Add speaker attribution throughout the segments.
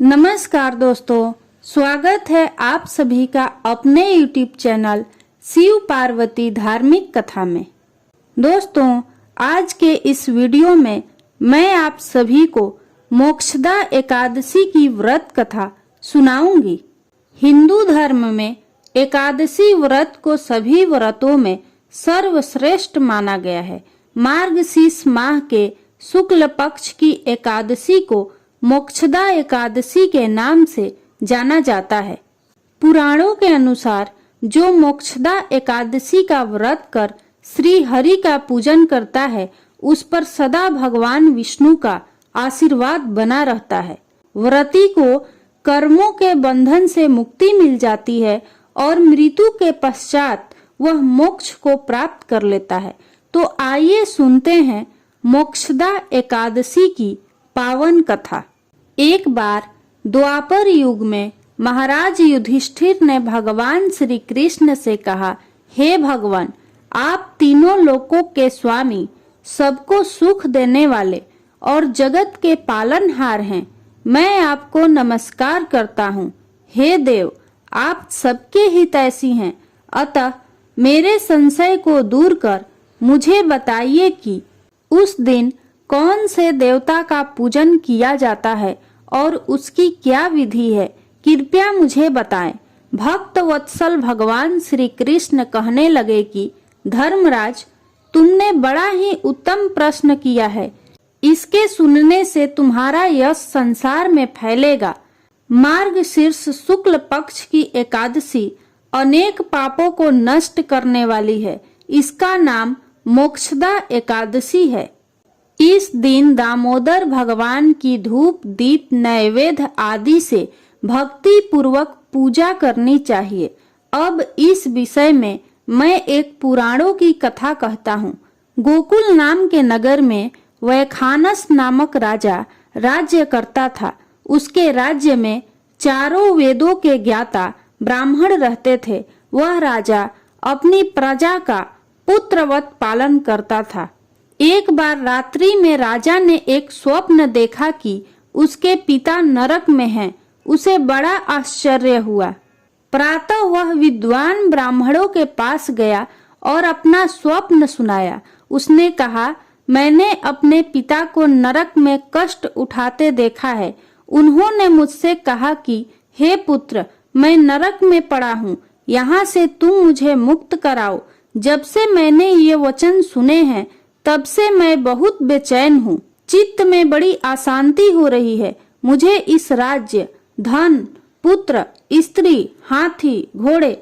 Speaker 1: नमस्कार दोस्तों, स्वागत है आप सभी का अपने YouTube चैनल शिव पार्वती धार्मिक कथा में। दोस्तों, आज के इस वीडियो में मैं आप सभी को मोक्षदा एकादशी की व्रत कथा सुनाऊंगी। हिंदू धर्म में एकादशी व्रत को सभी व्रतों में सर्वश्रेष्ठ माना गया है। मार्गशीर्ष माह के शुक्ल पक्ष की एकादशी को मोक्षदा एकादशी के नाम से जाना जाता है। पुराणों के अनुसार जो मोक्षदा एकादशी का व्रत कर श्री हरि का पूजन करता है, उस पर सदा भगवान विष्णु का आशीर्वाद बना रहता है। व्रती को कर्मों के बंधन से मुक्ति मिल जाती है और मृत्यु के पश्चात वह मोक्ष को प्राप्त कर लेता है। तो आइए सुनते हैं मोक्षदा एकादशी की पावन कथा। एक बार द्वापर युग में महाराज युधिष्ठिर ने भगवान श्री कृष्ण से कहा, हे भगवान, आप तीनों लोकों के स्वामी, सबको सुख देने वाले और जगत के पालनहार हैं। मैं आपको नमस्कार करता हूँ। हे देव, आप सबके हितैषी हैं, अतः मेरे संशय को दूर कर मुझे बताइए कि उस दिन कौन से देवता का पूजन किया जाता है और उसकी क्या विधि है, कृपया मुझे बताएं। भक्त वत्सल भगवान श्री कृष्ण कहने लगे कि धर्मराज, तुमने बड़ा ही उत्तम प्रश्न किया है। इसके सुनने से तुम्हारा यश संसार में फैलेगा। मार्गशीर्ष शुक्ल पक्ष की एकादशी अनेक पापों को नष्ट करने वाली है। इसका नाम मोक्षदा एकादशी है। इस दिन दामोदर भगवान की धूप, दीप, नैवेद्य आदि से भक्ति पूर्वक पूजा करनी चाहिए। अब इस विषय में मैं एक पुराणों की कथा कहता हूँ। गोकुल नाम के नगर में वैखानस नामक राजा राज्य करता था। उसके राज्य में चारों वेदों के ज्ञाता ब्राह्मण रहते थे। वह राजा अपनी प्रजा का पुत्रवत पालन करता था। एक बार रात्रि में राजा ने एक स्वप्न देखा कि उसके पिता नरक में हैं। उसे बड़ा आश्चर्य हुआ। प्रातः वह विद्वान ब्राह्मणों के पास गया और अपना स्वप्न सुनाया। उसने कहा, मैंने अपने पिता को नरक में कष्ट उठाते देखा है। उन्होंने मुझसे कहा कि हे पुत्र, मैं नरक में पड़ा हूँ, यहाँ से तुम मुझे मुक्त कराओ। जब से मैंने ये वचन सुने हैं, तब से मैं बहुत बेचैन हूँ। चित्त में बड़ी अशांति हो रही है। मुझे इस राज्य, धन, पुत्र, स्त्री, हाथी, घोड़े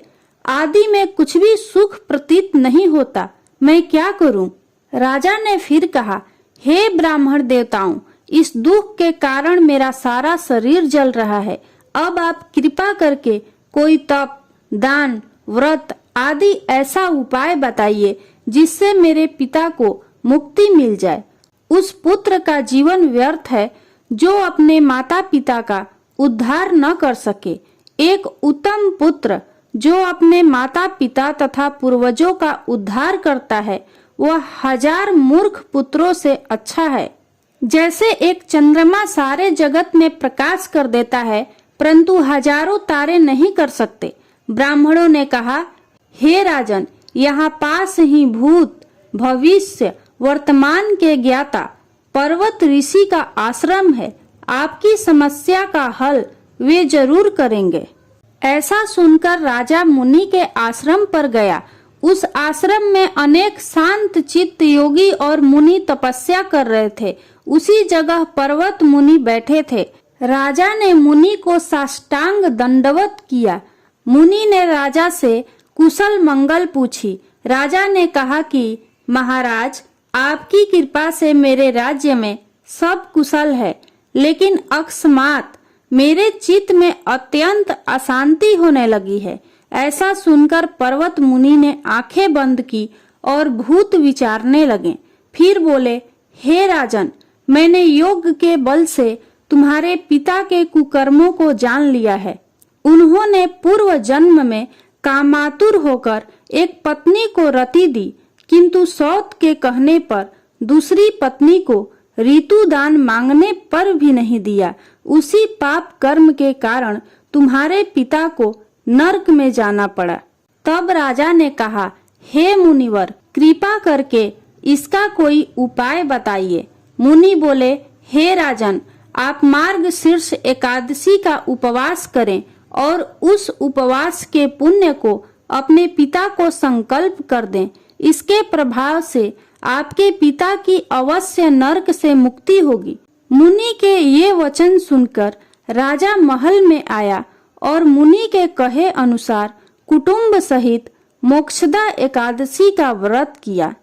Speaker 1: आदि में कुछ भी सुख प्रतीत नहीं होता। मैं क्या करूँ? राजा ने फिर कहा, हे ब्राह्मण देवताओं, इस दुख के कारण मेरा सारा शरीर जल रहा है। अब आप कृपा करके कोई तप, दान, व्रत आदि ऐसा उपाय बताइए जिससे मेरे पिता को मुक्ति मिल जाए। उस पुत्र का जीवन व्यर्थ है जो अपने माता पिता का उद्धार न कर सके। एक उत्तम पुत्र जो अपने माता पिता तथा पूर्वजों का उद्धार करता है, वह 1000 मूर्ख पुत्रों से अच्छा है। जैसे एक चंद्रमा सारे जगत में प्रकाश कर देता है, परंतु हजारों तारे नहीं कर सकते। ब्राह्मणों ने कहा, हे राजन, यहाँ पास ही भूत, भविष्य, वर्तमान के ज्ञाता पर्वत ऋषि का आश्रम है। आपकी समस्या का हल वे जरूर करेंगे। ऐसा सुनकर राजा मुनि के आश्रम पर गया। उस आश्रम में अनेक शांत चित्त योगी और मुनि तपस्या कर रहे थे। उसी जगह पर्वत मुनि बैठे थे। राजा ने मुनि को साष्टांग दंडवत किया। मुनि ने राजा से कुशल मंगल पूछी। राजा ने कहा कि महाराज, आपकी कृपा से मेरे राज्य में सब कुशल है, लेकिन अकस्मात मेरे चित्त में अत्यंत अशांति होने लगी है। ऐसा सुनकर पर्वत मुनि ने आंखें बंद की और भूत विचारने लगे। फिर बोले, हे राजन, मैंने योग के बल से तुम्हारे पिता के कुकर्मों को जान लिया है। उन्होंने पूर्व जन्म में कामातुर होकर एक पत्नी को रति दी, किंतु सौत के कहने पर दूसरी पत्नी को ऋतुदान मांगने पर भी नहीं दिया। उसी पाप कर्म के कारण तुम्हारे पिता को नरक में जाना पड़ा। तब राजा ने कहा, हे मुनिवर, कृपा करके इसका कोई उपाय बताइए। मुनि बोले, हे राजन, आप मार्ग शीर्ष एकादशी का उपवास करें और उस उपवास के पुण्य को अपने पिता को संकल्प कर दें। इसके प्रभाव से आपके पिता की अवश्य नरक से मुक्ति होगी। मुनि के ये वचन सुनकर राजा महल में आया और मुनि के कहे अनुसार कुटुंब सहित मोक्षदा एकादशी का व्रत किया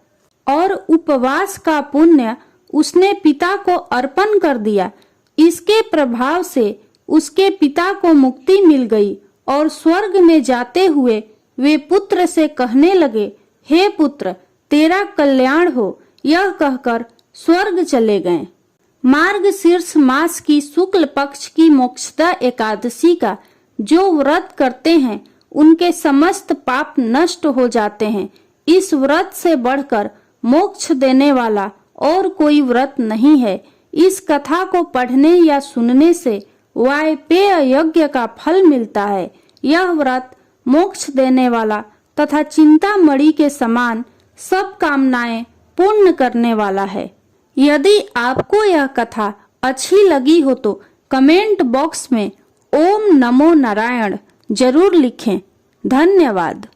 Speaker 1: और उपवास का पुण्य उसने पिता को अर्पण कर दिया। इसके प्रभाव से उसके पिता को मुक्ति मिल गई और स्वर्ग में जाते हुए वे पुत्र से कहने लगे, हे पुत्र, तेरा कल्याण हो। यह कहकर स्वर्ग चले गए। मार्ग शीर्ष मास की शुक्ल पक्ष की मोक्षदा एकादशी का जो व्रत करते हैं उनके समस्त पाप नष्ट हो जाते हैं। इस व्रत से बढ़कर मोक्ष देने वाला और कोई व्रत नहीं है। इस कथा को पढ़ने या सुनने से वायपेय यज्ञ का फल मिलता है। यह व्रत मोक्ष देने वाला तथा चिंतामणि के समान सब कामनाएं पूर्ण करने वाला है। यदि आपको यह कथा अच्छी लगी हो तो कमेंट बॉक्स में ओम नमो नारायण जरूर लिखें। धन्यवाद।